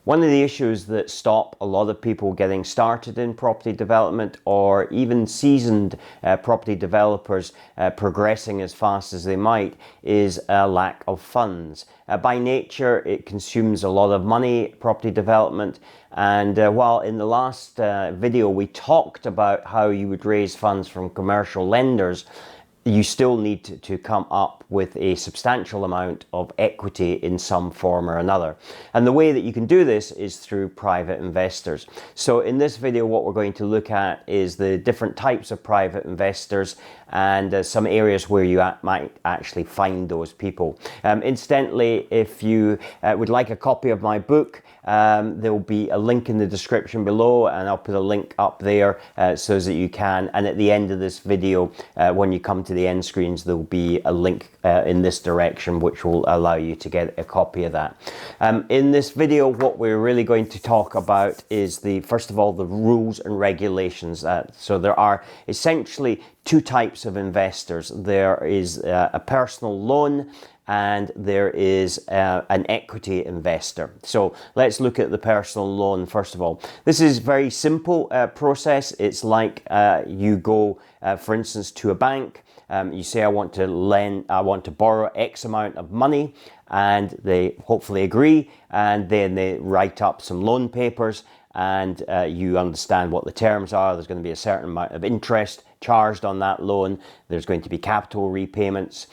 One of the issues that stop a lot of people getting started in property development, or even seasoned property developers progressing as fast as they might, is a lack of funds. By nature, it consumes a lot of money, property development, and while in the last video we talked about how you would raise funds from commercial lenders, you still need to come up with a substantial amount of equity in some form or another. And the way that you can do this is through private investors. So in this video, what we're going to look at is the different types of private investors and some areas where you might actually find those people. Incidentally, if you would like a copy of my book, there will be a link in the description below, and I'll put a link up there so that you can. And at the end of this video, when you come to the end screens, there will be a link in this direction which will allow you to get a copy of that. In this video, what we're really going to talk about is first of all, the rules and regulations. So there are essentially two types of investors. There is a personal loan, and there is an equity investor. So let's look at the personal loan first of all. This is a very simple process. It's like you go, for instance, to a bank. You say, I want to borrow X amount of money, and they hopefully agree, and then they write up some loan papers, and you understand what the terms are. There's going to be a certain amount of interest charged on that loan. There's going to be capital repayments.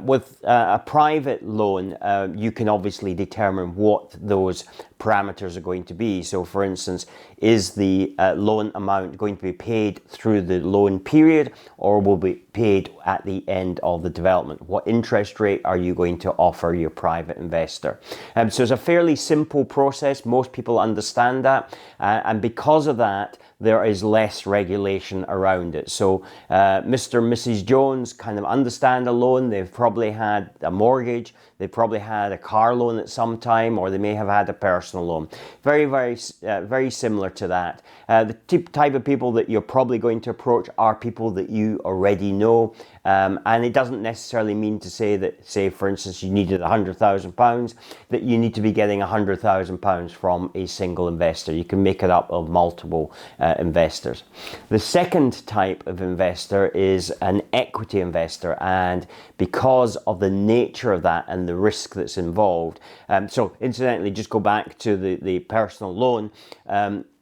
With a private loan, you can obviously determine what those parameters are going to be. So for instance, is the loan amount going to be paid through the loan period, or will be paid at the end of the development? What interest rate are you going to offer your private investor? So it's a fairly simple process. Most people understand that, and because of that, there is less regulation around it. So Mr. and Mrs. Jones kind of understand a loan. They've probably had a mortgage, they probably had a car loan at some time, or they may have had a personal loan. Very similar to that. The type of people that you're probably going to approach are people that you already know. And it doesn't necessarily mean to say that, say for instance, you needed £100,000, that you need to be getting £100,000 from a single investor. You can make it up of multiple investors. The second type of investor is an equity investor, and because of the nature of that and the risk that's involved, so incidentally, just go back to the personal loan.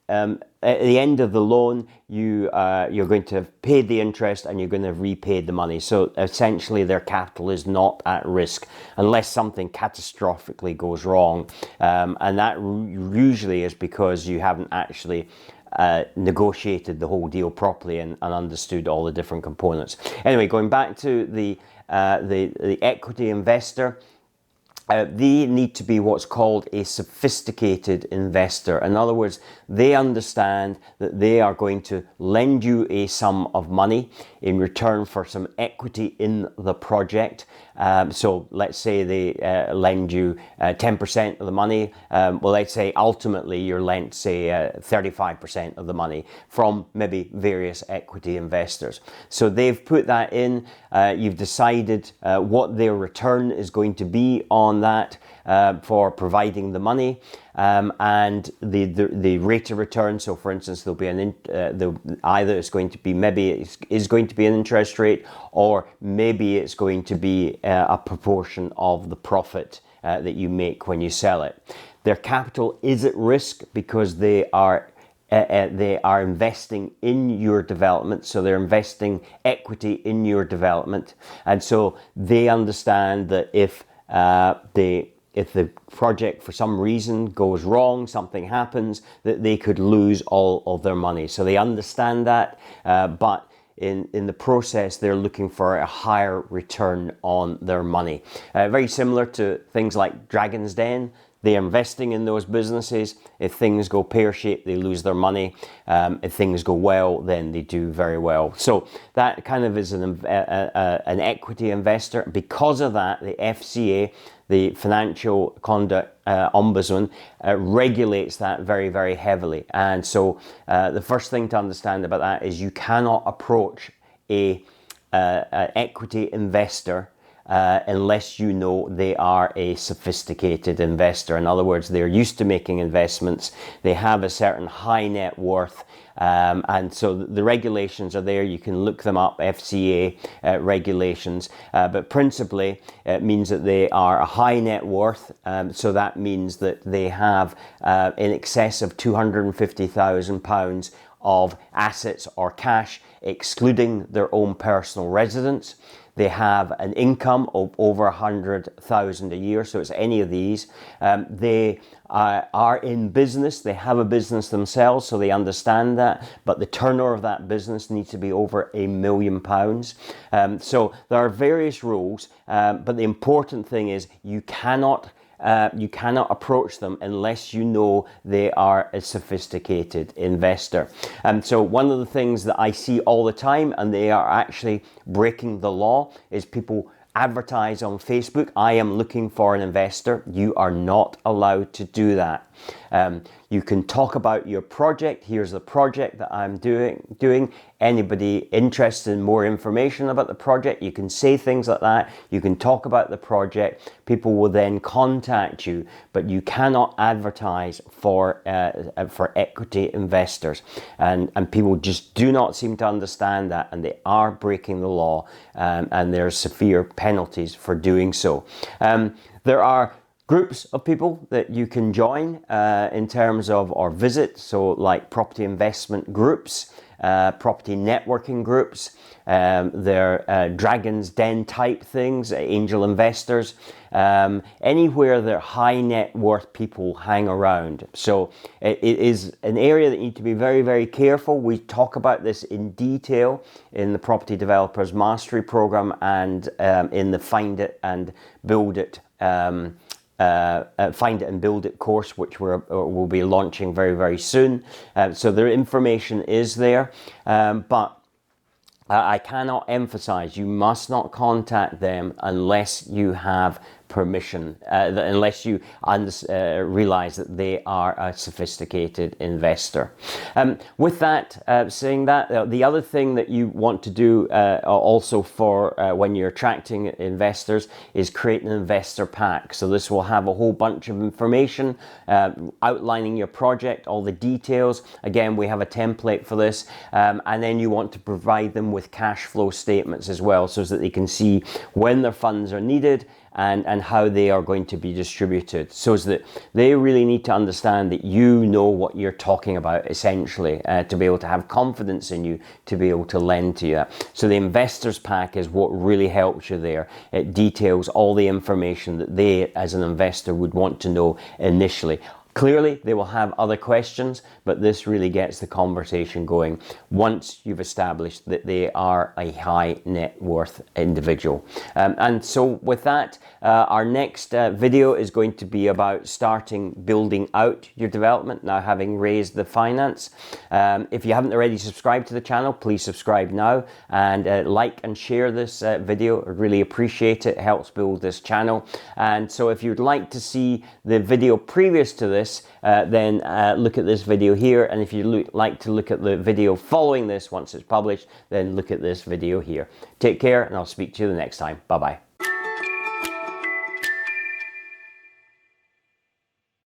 At the end of the loan, you're going to have paid the interest and you're going to have repaid the money. So essentially their capital is not at risk unless something catastrophically goes wrong. And that usually is because you haven't actually negotiated the whole deal properly and understood all the different components. Anyway, going back to the equity investor, they need to be what's called a sophisticated investor. In other words, they understand that they are going to lend you a sum of money in return for some equity in the project. So let's say they lend you 10% of the money. Well, let's say ultimately you're lent, say, 35% of the money from maybe various equity investors. So they've put that in. You've decided what their return is going to be on that for providing the money, and the rate of return. So for instance, there'll be either it's going to be, maybe it is going to be an interest rate, or maybe it's going to be a proportion of the profit that you make when you sell it. Their capital is at risk because they are investing in your development, so they're investing equity in your development, and so they understand that if the project for some reason goes wrong, something happens, that they could lose all of their money. So they understand that, but in the process, they're looking for a higher return on their money. Very similar to things like Dragon's Den. They're investing in those businesses. If things go pear-shaped, they lose their money. If things go well, then they do very well. So that kind of is an equity investor. Because of that, the FCA, the Financial Conduct Ombudsman, regulates that very, very heavily. And so the first thing to understand about that is you cannot approach an equity investor unless you know they are a sophisticated investor. In other words, they're used to making investments, they have a certain high net worth, and so the regulations are there. You can look them up, FCA regulations, but principally it means that they are a high net worth, so that means that they have in excess of £250,000 of assets or cash, excluding their own personal residence. They have an income of over 100,000 a year, so it's any of these. They are in business, they have a business themselves, so they understand that, but the turnover of that business needs to be over £1 million. So there are various rules, but the important thing is you cannot approach them unless you know they are a sophisticated investor. So one of the things that I see all the time, and they are actually breaking the law, is people advertise on Facebook, I am looking for an investor. You are not allowed to do that. You can talk about your project. Here's the project that I'm doing. Anybody interested in more information about the project, you can say things like that. You can talk about the project. People will then contact you, but you cannot advertise for equity investors. And people just do not seem to understand that, and they are breaking the law, and there are severe penalties for doing so. There are groups of people that you can join in terms of, or visit, so like property investment groups, property networking groups, they're Dragon's Den type things, angel investors, anywhere that high net worth people hang around. So it is an area that you need to be very, very careful. We talk about this in detail in the Property Developers Mastery Program and in the Find It and Build It Find It and Build It course, which we'll be launching very, very soon. So the information is there, but I cannot emphasize, you must not contact them unless you have permission, unless you realize that they are a sophisticated investor. With that, saying that, the other thing that you want to do also for when you're attracting investors is create an investor pack. So this will have a whole bunch of information outlining your project, all the details. Again, we have a template for this, and then you want to provide them with cash flow statements as well, so that they can see when their funds are needed and how they are going to be distributed, so that they really need to understand that you know what you're talking about, essentially, to be able to have confidence in you, to be able to lend to you. So the investors pack is what really helps you there. It details all the information that they, as an investor, would want to know initially. Clearly, they will have other questions, but this really gets the conversation going once you've established that they are a high net worth individual. And so with that, our next video is going to be about starting building out your development, now having raised the finance. If you haven't already subscribed to the channel, please subscribe now, and like and share this video. I really appreciate it. It helps build this channel. And so if you'd like to see the video previous to this, then look at this video here, and if you like to look at the video following this once it's published, then look at this video here. Take care, and I'll speak to you the next time. Bye bye.